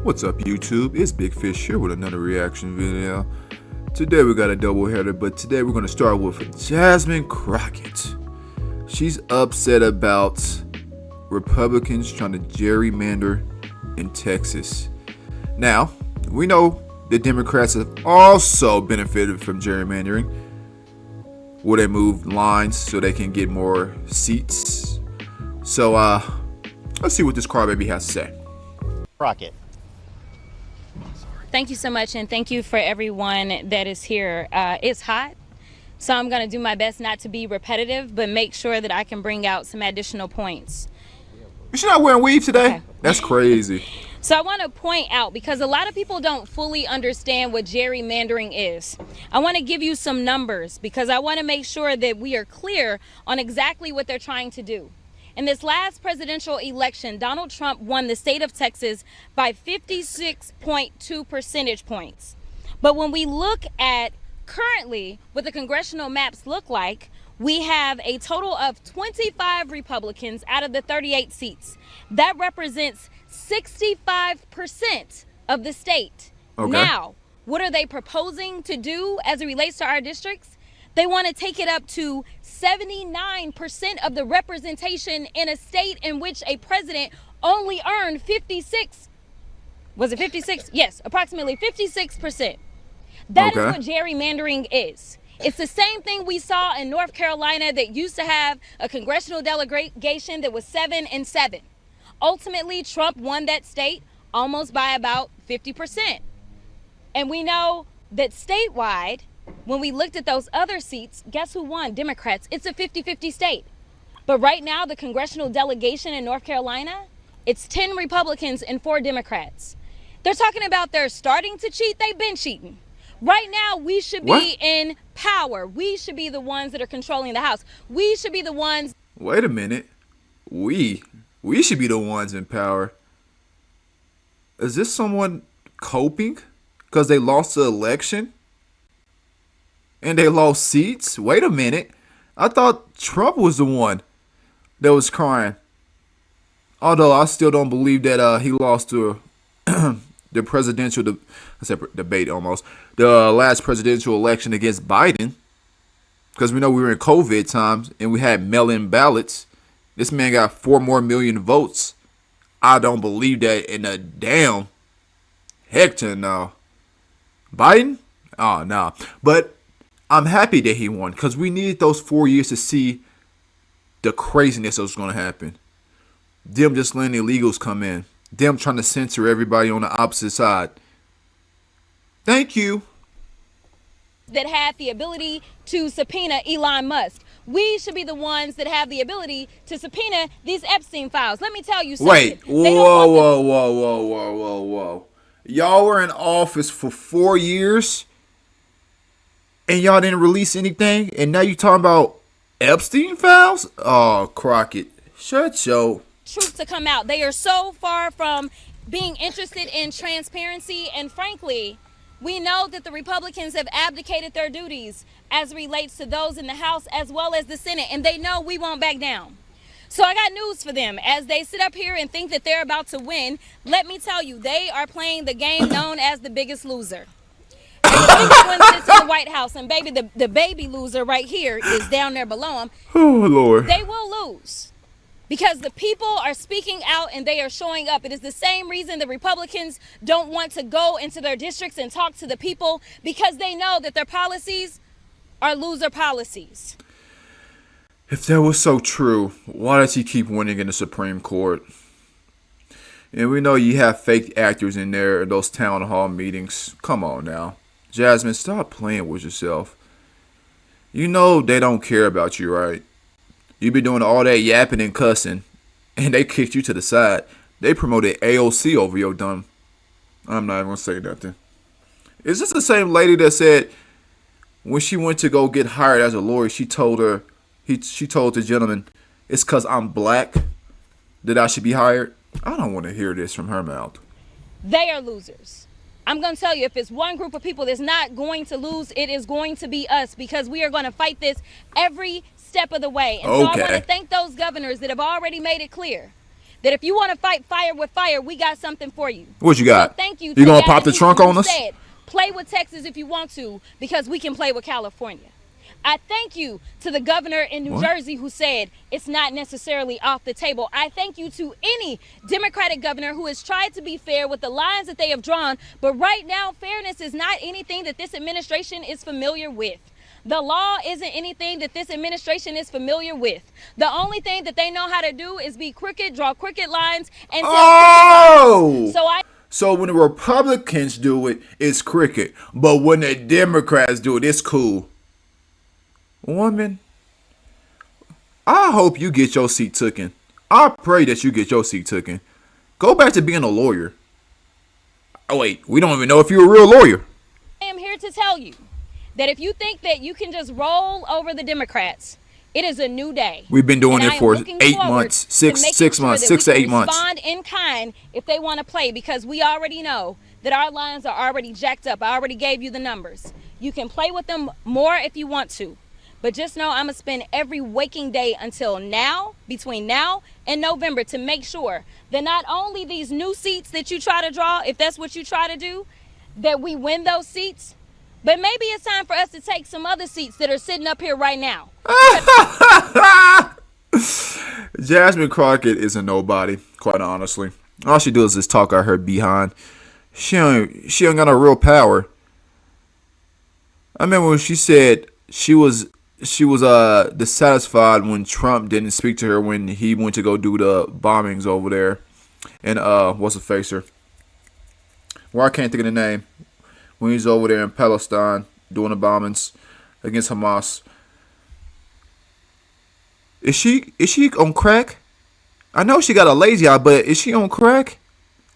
What's up, YouTube? It's Big Fish here with another reaction video. Today we got a double header, but today we're going to start with Jasmine Crockett. She's upset about Republicans trying to gerrymander in Texas. Now, we know the Democrats have also benefited from gerrymandering, where they move lines so they can get more seats. So, let's see what this crybaby has to say. Crockett. Thank you so much, and thank you for everyone that is here. It's hot, so I'm going to do my best not to be repetitive, but make sure that I can bring out some additional points. Is she not wearing weave today? Okay. That's crazy. So I want to point out, because a lot of people don't fully understand what gerrymandering is. I want to give you some numbers, because I want to make sure that we are clear on exactly what they're trying to do. In this last presidential election, Donald Trump won the state of Texas by 56.2 percentage points. But when we look at currently what the congressional maps look like, we have a total of 25 Republicans out of the 38 seats. That represents 65% of the state. Okay. Now, what are they proposing to do as it relates to our districts? They want to take it up to 79% of the representation in a state in which a president only earned 56. Was it 56? Yes, approximately 56%. That is what gerrymandering is. It's the same thing we saw in North Carolina that used to have a congressional delegation that was 7-7. Ultimately, Trump won that state almost by about 50%. And we know that statewide, when we looked at those other seats, guess who won? Democrats. It's a 50-50 state. But right now, the congressional delegation in North Carolina, it's 10 Republicans and 4 Democrats. They're talking about they're starting to cheat. They've been cheating. Right now, we should be in power. We should be the ones that are controlling the House. We should be the ones. Wait a minute. We should be the ones in power. Is this someone coping because they lost the election? And they lost seats? Wait a minute. I thought Trump was the one that was crying. Although I still don't believe that he lost to the presidential debate almost. The last presidential election against Biden. Because we know we were in COVID times and we had mail-in ballots. This man got 4 more million votes. I don't believe that in a damn hector now. Biden? Oh, no. But I'm happy that he won, because we needed those 4 years to see the craziness that was going to happen. Them just letting illegals come in. Them trying to censor everybody on the opposite side. Thank you. That had the ability to subpoena Elon Musk. We should be the ones that have the ability to subpoena these Epstein files. Let me tell you something. Wait. Whoa. Y'all were in office for 4 years and y'all didn't release anything, and now you talking about Epstein files? Oh, Crockett, shut your truth to come out. They are so far from being interested in transparency, and frankly, we know that the Republicans have abdicated their duties as relates to those in the House as well as the Senate, and they know we won't back down. So I got news for them. As they sit up here and think that they're about to win, let me tell you, they are playing the game known as the Biggest Loser. And the biggest one sits in the White House, and baby, the baby loser right here is down there below him. Oh, Lord. They will lose because the people are speaking out and they are showing up. It is the same reason the Republicans don't want to go into their districts and talk to the people, because they know that their policies are loser policies. If that was so true, why does he keep winning in the Supreme Court? And we know you have fake actors in there in those town hall meetings. Come on now. Jasmine, stop playing with yourself. You know they don't care about you, right? You be doing all that yapping and cussing, and they kicked you to the side. They promoted AOC over your dumb. I'm not even going to say nothing. Is this the same lady that said when she went to go get hired as a lawyer, she told the gentleman, it's because I'm black that I should be hired? I don't want to hear this from her mouth. They are losers. I'm going to tell you, if it's one group of people that's not going to lose, it is going to be us, because we are going to fight this every step of the way. And so I want to thank those governors that have already made it clear that if you want to fight fire with fire, we got something for you. What you got? So thank you. You to gonna pop the Gavin trunk Newsom, on who us? said, play with Texas if you want to, because we can play with California. I thank you to the governor in New Jersey who said it's not necessarily off the table. I thank you to any Democratic governor who has tried to be fair with the lines that they have drawn. But right now, fairness is not anything that this administration is familiar with. The law isn't anything that this administration is familiar with. The only thing that they know how to do is be crooked, draw crooked lines, and tell crooked lies. So when the Republicans do it, it's cricket. But when the Democrats do it, it's cool. Woman, I hope you get your seat taken. I pray that you get your seat taken. Go back to being a lawyer. Oh, wait, we don't even know if you're a real lawyer. I am here to tell you that if you think that you can just roll over the Democrats, it is a new day. We've been doing it for 8 months, six months, 6 to 8 months. Respond in kind if they want to play, because we already know that our lines are already jacked up. I already gave you the numbers. You can play with them more if you want to. But just know I'm going to spend every waking day until now, between now and November, to make sure that not only these new seats that you try to draw, if that's what you try to do, that we win those seats, but maybe it's time for us to take some other seats that are sitting up here right now. Jasmine Crockett is a nobody, quite honestly. All she does is talk out her behind. She ain't got no real power. I remember when she said she was dissatisfied when Trump didn't speak to her when he went to go do the bombings over there. And what's the facer? Well, I can't think of the name. When he's over there in Palestine doing the bombings against Hamas. Is she on crack? I know she got a lazy eye, but is she on crack?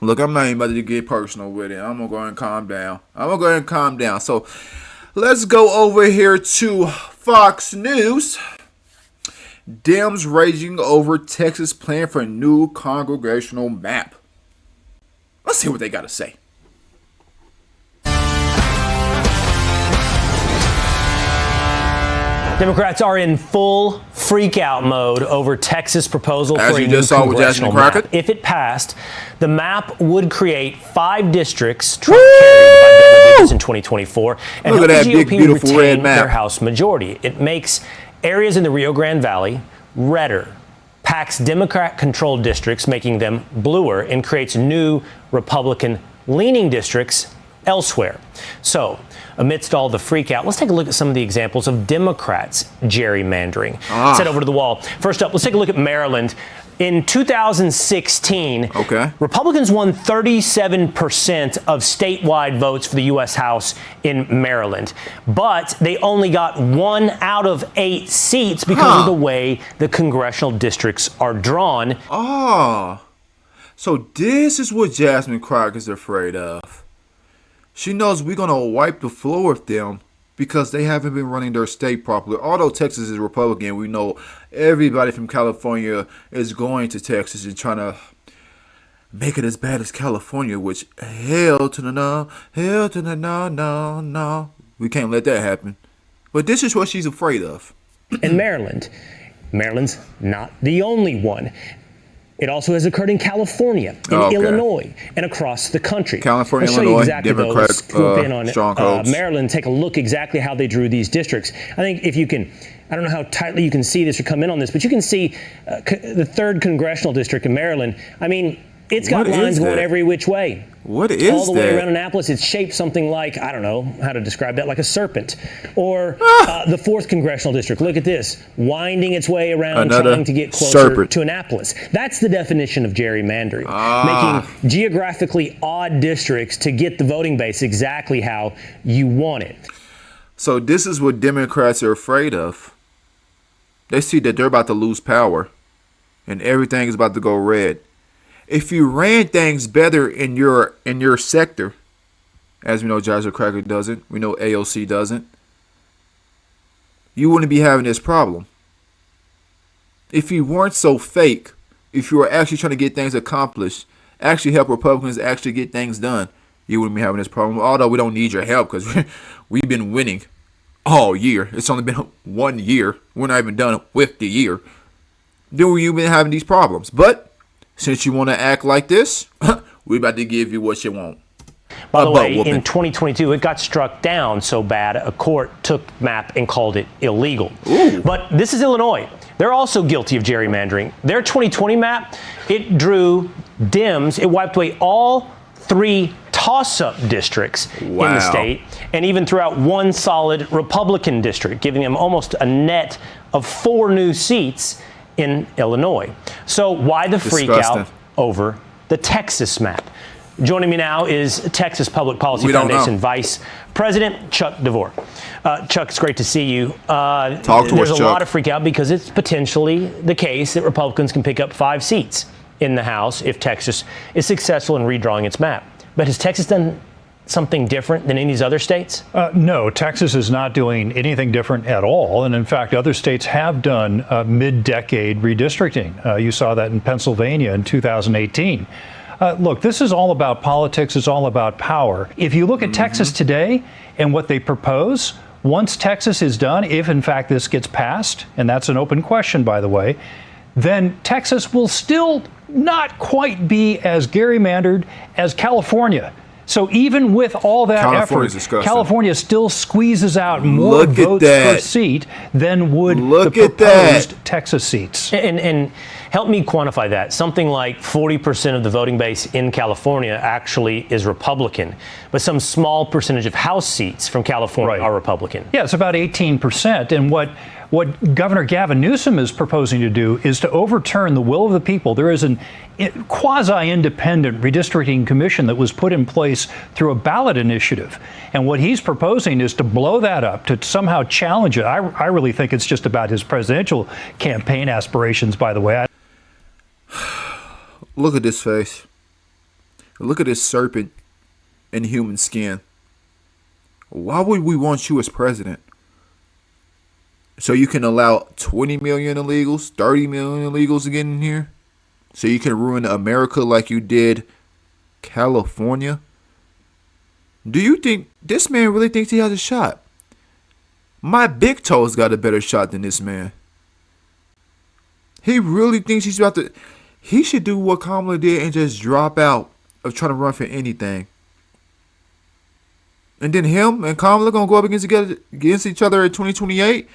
Look, I'm not even about to get personal with it. I'm gonna go ahead and calm down. So let's go over here to Fox News. Dems raging over Texas plan for new congressional map. Let's see what they got to say. Democrats are in full freak-out mode over Texas' proposal As for a you new just saw with congressional Jasmine map. Crockett. If it passed, the map would create 5 districts Trump carried by double digits in 2024 and Look help at the that big, GOP beautiful red retain map. their House majority. It makes areas in the Rio Grande Valley redder, packs Democrat-controlled districts, making them bluer, and creates new Republican-leaning districts elsewhere. So, amidst all the freak out, let's take a look at some of the examples of Democrats gerrymandering. Let's head over to the wall. First up, let's take a look at Maryland. In 2016, Republicans won 37% of statewide votes for the U.S. House in Maryland. But they only got 1 out of 8 seats because of the way the congressional districts are drawn. So this is what Jasmine Crockett is afraid of. She knows we're going to wipe the floor with them because they haven't been running their state properly. Although Texas is Republican, we know everybody from California is going to Texas and trying to make it as bad as California, which hell to the no. We can't let that happen. But this is what she's afraid of. In Maryland's not the only one. It also has occurred in California, in Illinois, and across the country. California, I'll show Illinois, you exactly Democrat strongholds. Maryland, take a look exactly how they drew these districts. I think if you can, I don't know how tightly you can see this or come in on this, but you can see the 3rd congressional district in Maryland. I mean, it's got lines going every which way. What is that? All the way around Annapolis, it's shaped something like, I don't know how to describe that, like a serpent. Or the 4th congressional district, look at this, winding its way around, trying to get closer to Annapolis. That's the definition of gerrymandering, making geographically odd districts to get the voting base exactly how you want it. So this is what Democrats are afraid of. They see that they're about to lose power and everything is about to go red. If you ran things better in your sector, as we know Jasmine Crockett doesn't, we know AOC doesn't, you wouldn't be having this problem. If you weren't so fake, if you were actually trying to get things accomplished, actually help Republicans actually get things done, you wouldn't be having this problem. Although we don't need your help because we've been winning all year. It's only been 1 year. We're not even done with the year. Then you've been having these problems. But Since you want to act like this, we about to give you what you want. By the way, in 2022, it got struck down so bad a court took the map and called it illegal. Ooh. But this is Illinois. They're also guilty of gerrymandering. Their 2020 map, it drew Dems. It wiped away all 3 toss-up districts in the state, and even threw out 1 solid Republican district, giving them almost a net of 4 new seats in Illinois. So why the freak out over the Texas map? Joining me now is Texas Public Policy Foundation Vice President Chuck DeVore. Chuck, it's great to see you. There's a lot of freak out because it's potentially the case that Republicans can pick up 5 seats in the House if Texas is successful in redrawing its map. But has Texas done something different than any of these other states? No, Texas is not doing anything different at all. And in fact, other states have done mid-decade redistricting. You saw that in Pennsylvania in 2018. Look, this is all about politics. It's all about power. If you look at Texas today and what they propose, once Texas is done, if in fact this gets passed, and that's an open question, by the way, then Texas will still not quite be as gerrymandered as California. So even with all that effort, California still squeezes out more votes per seat than would the proposed Texas seats. And help me quantify that. Something like 40% of the voting base in California actually is Republican, but some small percentage of House seats from California are Republican. Yeah, it's about 18%. And what Governor Gavin Newsom is proposing to do is to overturn the will of the people. There is an quasi-independent redistricting commission that was put in place through a ballot initiative. And what he's proposing is to blow that up, to somehow challenge it. I really think it's just about his presidential campaign aspirations, by the way. Look at this face. Look at this serpent in human skin. Why would we want you as president? So you can allow 20 million illegals, 30 million illegals to get in here? So you can ruin America like you did California? Do you think this man really thinks he has a shot? My big toe's got a better shot than this man. He really thinks he's about to... He should do what Kamala did and just drop out of trying to run for anything. And then him and Kamala going to go up against each other in 2028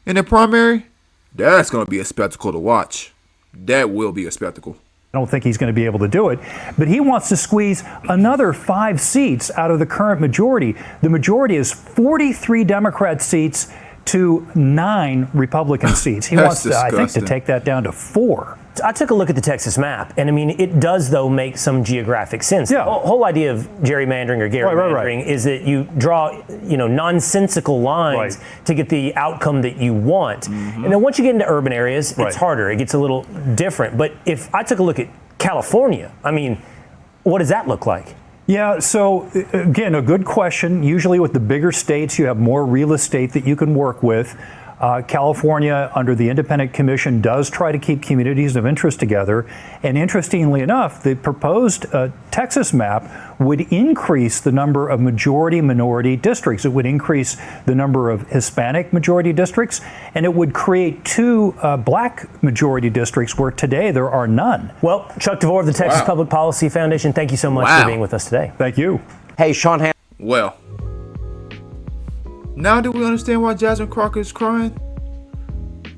in the primary? That's going to be a spectacle to watch. That will be a spectacle. I don't think he's going to be able to do it, but he wants to squeeze another 5 seats out of the current majority. The majority is 43 Democrat seats to 9 Republican seats. He wants, I think, to take that down to 4. I took a look at the Texas map, and I mean, it does, though, make some geographic sense. Yeah. The whole idea of gerrymandering or gerrymandering is that you draw, nonsensical lines to get the outcome that you want. And then once you get into urban areas, it's harder. It gets a little different. But if I took a look at California, I mean, what does that look like? Yeah, so again, a good question. Usually with the bigger states, you have more real estate that you can work with. California, under the Independent Commission, does try to keep communities of interest together. And interestingly enough, the proposed Texas map would increase the number of majority-minority districts. It would increase the number of Hispanic majority districts, and it would create 2 black majority districts where today there are none. Well, Chuck DeVore of the Texas Public Policy Foundation, thank you so much for being with us today. Thank you. Hey, Sean. Well, now do we understand why Jasmine Crocker is crying?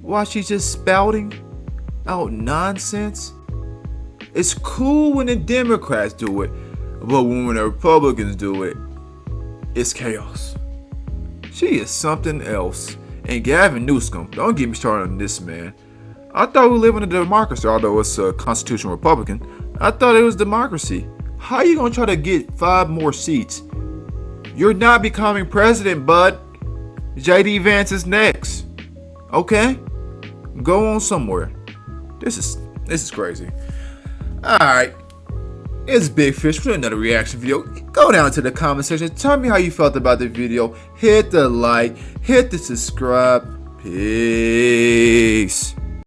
Why she's just spouting out nonsense? It's cool when the Democrats do it, but when the Republicans do it, it's chaos. She is something else. And Gavin Newsom, don't get me started on this man. I thought we live in a democracy, although it's a constitutional Republican. I thought it was democracy. How are you going to try to get 5 more seats? You're not becoming president, bud. J.D. Vance is next. Okay? Go on somewhere. This is crazy. Alright. It's Big Fish for another reaction video. Go down to the comment section. Tell me how you felt about the video. Hit the like. Hit the subscribe. Peace.